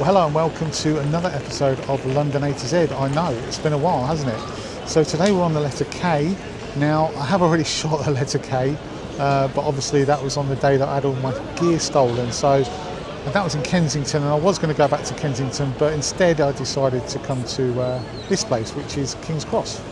Well, hello and welcome to another episode of London A to Z. I know, it's been a while, hasn't it? So today we're on the letter K. Now, I have already shot the letter K, but obviously that was on the day that I had all my gear stolen. So that was in Kensington, and I was going to go back to Kensington, but instead I decided to come to this place, which is King's Cross.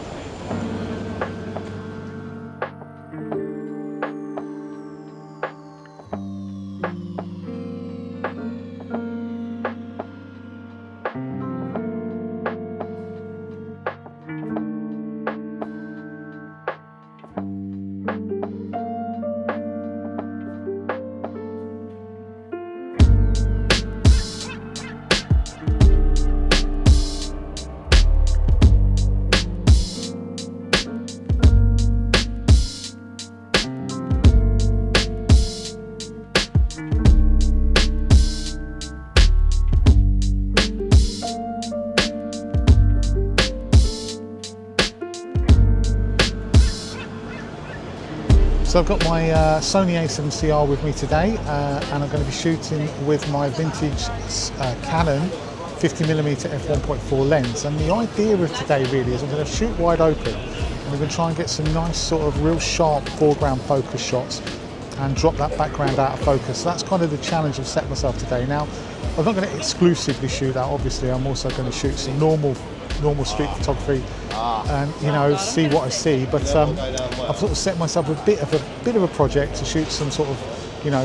So I've got my Sony a7CR with me today, and I'm going to be shooting with my vintage Canon 50mm f1.4 lens. And the idea of today really is I'm going to shoot wide open, and we're going to try and get some nice sort of real sharp foreground focus shots and drop that background out of focus. So that's kind of the challenge I've set myself today. Now, I'm not going to exclusively shoot that, obviously. I'm also going to shoot some normal street photography and see what I see, but I've sort of set myself a bit of a project to shoot some sort of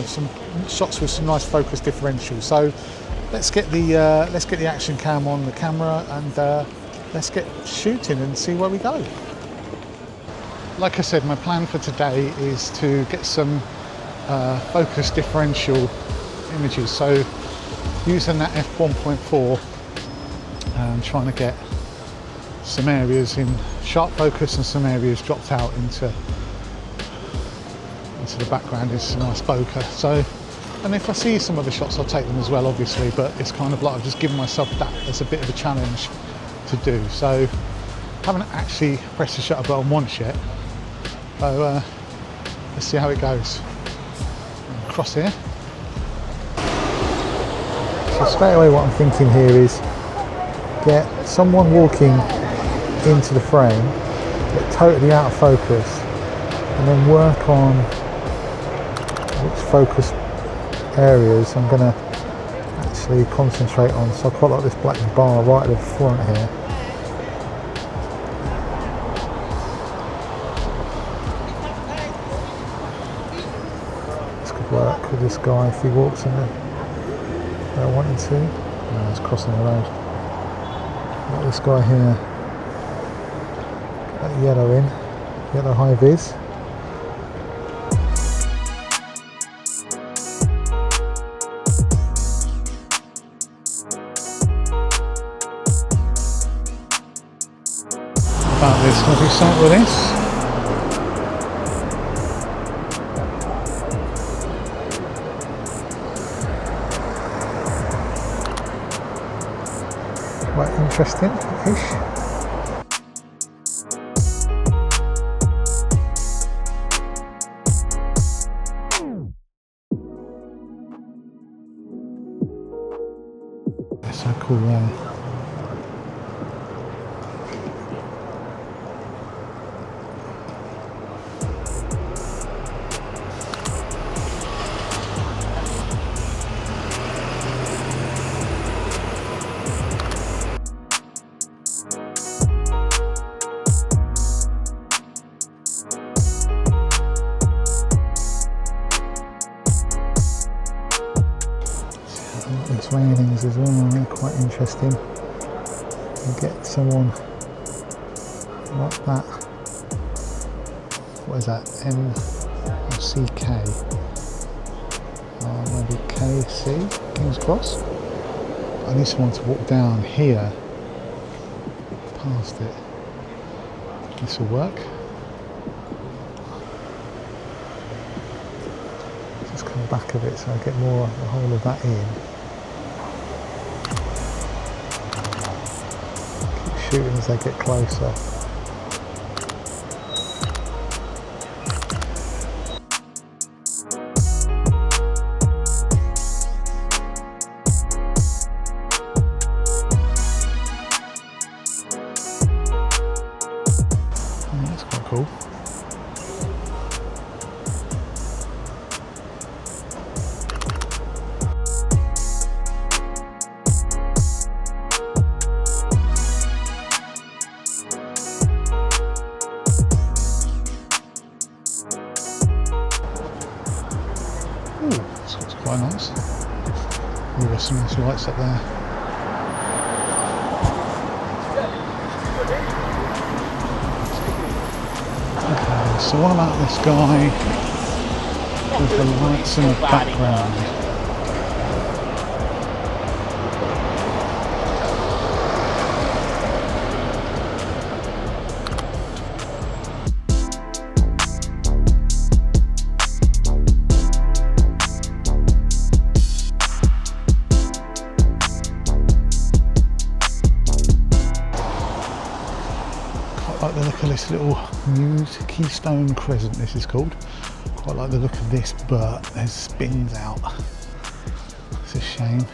some shots with some nice focus differential. So let's get the action cam on the camera and let's get shooting and see where we go. Like I said, my plan for today is to get some focus differential images, so using that f1.4 and trying to get some areas in sharp focus and some areas dropped out into the background is some nice bokeh. So, and if I see some other shots, I'll take them as well, obviously, but it's kind of like I've just given myself that as a bit of a challenge to do. So I haven't actually pressed the shutter button once yet, so let's see how it goes. Cross here. So straight away what I'm thinking here is get someone walking into the frame, get totally out of focus, and then work on which focus areas I'm going to actually concentrate on. So I quite like this black bar right at the front here. This could work with this guy if he walks in there where I wanted to. No, he's crossing the road. Like this guy here. That yellow in, yellow high vis. About this, can we start with this? Quite interesting-ish. So cool there. These railings as well, they're quite interesting. You get someone like that. What is that? M or CK? Maybe KC, King's Cross. I need someone to walk down here past it. This will work. Just come back of it so I get more of the whole of that in. Shooting as they get closer. quite nice. We've got some nice lights up there. Okay, so what about this guy with the lights in the background? Like the look of this little Muse Keystone Crescent, this is called. Quite like the look of this, but there's spins out. It's a shame.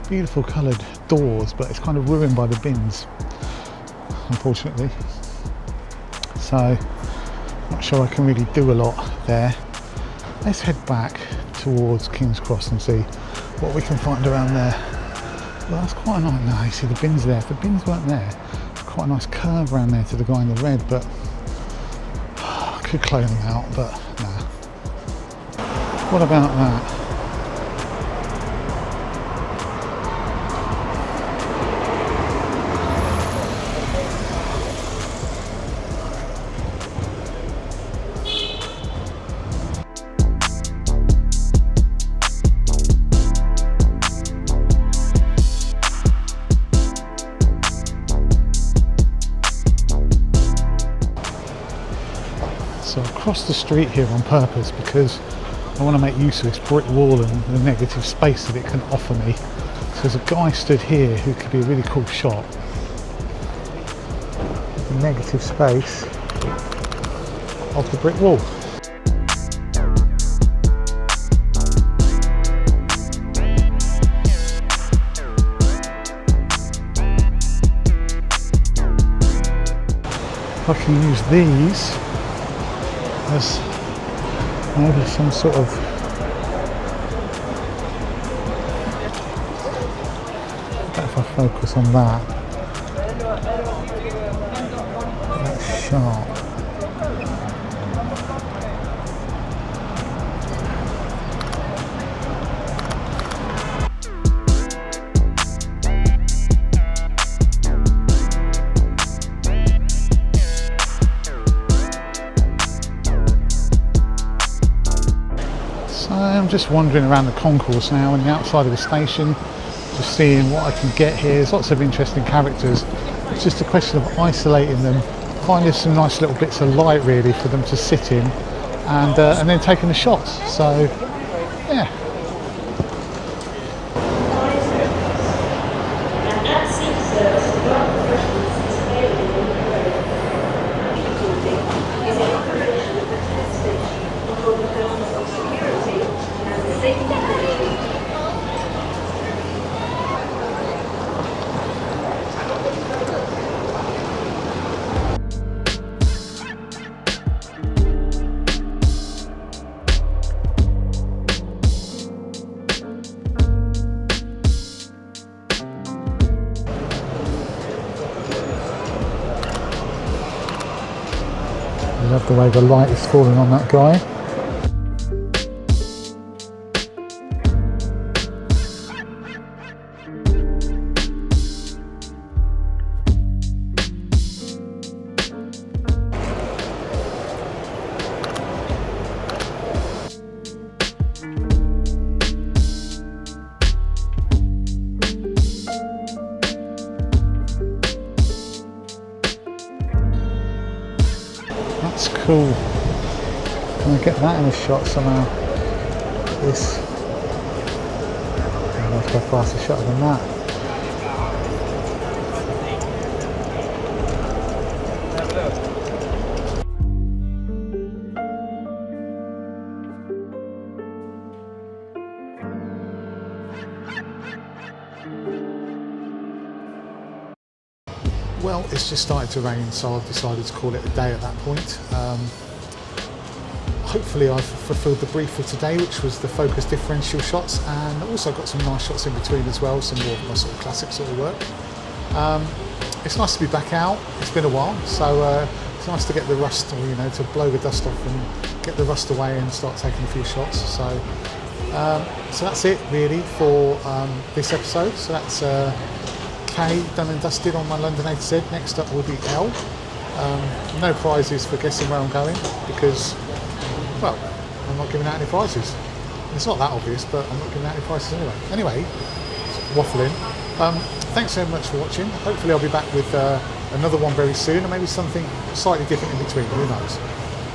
Beautiful coloured doors, but it's kind of ruined by the bins, unfortunately. So, not sure I can really do a lot there. Let's head back towards King's Cross and see what we can find around there. Well, that's quite a nice. No, you see the bins there. If the bins weren't there, it's quite a nice curve around there to the guy in the red, but I could clone them out, but nah. What about that? So across the street here on purpose because I want to make use of this brick wall and the negative space that it can offer me. So there's a guy stood here who could be a really cool shot. The negative space of the brick wall. If I can use these as maybe some sort of if I focus on that, that's sharp. I'm just wandering around the concourse now and the outside of the station, just seeing what I can get here. There's lots of interesting characters. It's just a question of isolating them, finding some nice little bits of light really for them to sit in, and then taking the shots. So yeah. I love the way the light is falling on that guy. That's cool. Can I get that in a shot somehow? This. I'll have to go faster shot than that. Well, it's just started to rain, so I've decided to call it a day at that point. Hopefully I've fulfilled the brief for today, which was the focus differential shots, and also got some nice shots in between as well, some more of my sort of classic sort of work. It's nice to be back out. It's been a while, so it's nice to get the rust, or to blow the dust off and get the rust away and start taking a few shots. So that's it really for this episode. So that's K done and dusted on my London A to Z. Next up will be L. No prizes for guessing where I'm going because, well, I'm not giving out any prizes. It's not that obvious, but I'm not giving out any prizes anyway. Anyway, waffling. Thanks so much for watching. Hopefully I'll be back with another one very soon, or maybe something slightly different in between, who knows.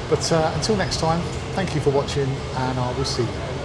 But until next time, thank you for watching, and I will see you.